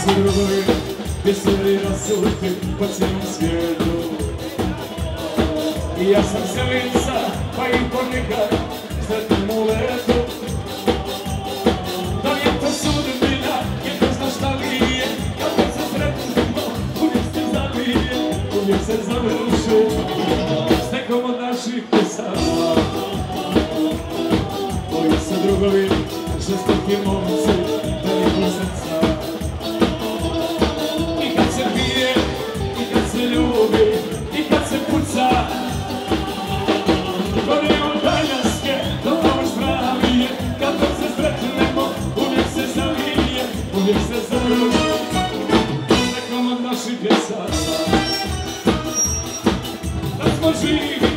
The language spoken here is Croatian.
su drugovi, veseli rasuti po cijelom svijetu. I ja sam selica, pa i ponekad sretnem u letu. Da li je to sudbina, je to zna šta li je, kad se sretnemo, uvijek se zavije, uvijek se završi s nekom od naših pesama. Moji su drugovi, žestoki momci, veliko srca. I kad se pije, i kad se ljubi, i kad se puca, gore od Danjaske do Australije, kad se sretnemo, uvijek se zavije, uvijek se završi s nekom od naših pjesama. Da smo živi